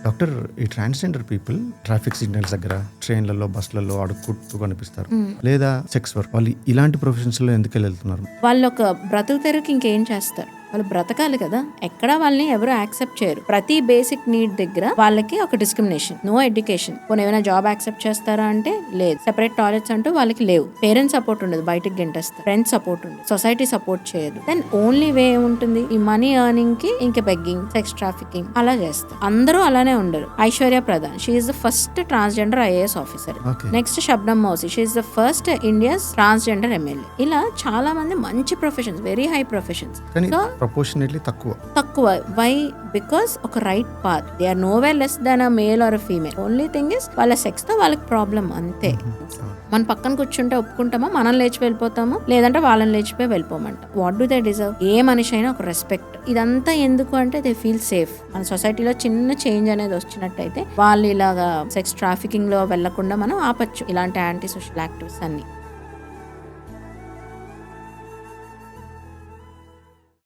Doctor, ఈ transgender people traffic signals దగ్గర, ట్రైన్లలో, బస్సులలో అడుక్కుంటూ కనిపిస్తారు, లేదా సెక్స్ వర్క్, వాళ్ళు ఇలాంటి ప్రొఫెషన్స్ లో ఎందుకు వెళ్తున్నారు? వాళ్ళు ఒక బ్రతుకు తెరుకు ఇంకేం చేస్తారు? వాళ్ళు బ్రతకాలి కదా. ఎక్కడ వాళ్ళని ఎవరు యాక్సెప్ట్ చేయరు. ప్రతి బేసిక్ నీడ్ దగ్గర వాళ్ళకి ఒక డిస్క్రిమినేషన్, నో ఎడ్యుకేషన్. పోనీ ఏమైనా జాబ్ యాక్సెప్ట్ చేస్తారా అంటే లేదు. సెపరేట్ టాయిలెట్స్ అంటూ వాళ్ళకి లేవు. పేరెంట్స్ సపోర్ట్ ఉండదు, బయటకు గెంటేస్తారు. ఫ్రెండ్స్ సపోర్ట్ ఉండదు, సొసైటీ సపోర్ట్ చేయదు. దెన్ ఓన్లీ వే ఏముంటుంది? ఈ మనీ ఎర్నింగ్ కి ఇంకా బెగ్గింగ్, సెక్స్ ట్రాఫికింగ్ అలా చేస్తారు. అందరూ అలానే ఉండరు. Aishwarya Pradhan, she is the first transgender IAS officer. Next Shabnam Mausi, she is the first India's transgender MLA. ఇలా చాలా మంది మంచి professions, very high professions. Proportionately తక్కువ. వై? బికాస్ ఒక right path. They are nowhere less than a male or a female. Only thing is వాళ్ళ sex తో వాళ్ళకి problem, అంతే. మన పక్కన కూర్చుంటే ఒప్పుకుంటామా? మనం లేచి వెళ్ళిపోతాము, లేదంటే వాళ్ళని లేచిపోయి వెళ్ళిపోమంట. What do they deserve? ఏ మనిషి అయినా ఒక రెస్పెక్ట్. ఇదంతా ఎందుకు అంటే దే ఫీల్ సేఫ్. మన సొసైటీలో చిన్న చేంజ్ అనేది వచ్చినట్టయితే వాళ్ళు ఇలాగా సెక్స్ ట్రాఫికింగ్ లో వెళ్లకుండా మనం ఆపచ్చు, ఇలాంటి యాంటీ సోషల్ యాక్టివిటీస్ అన్ని.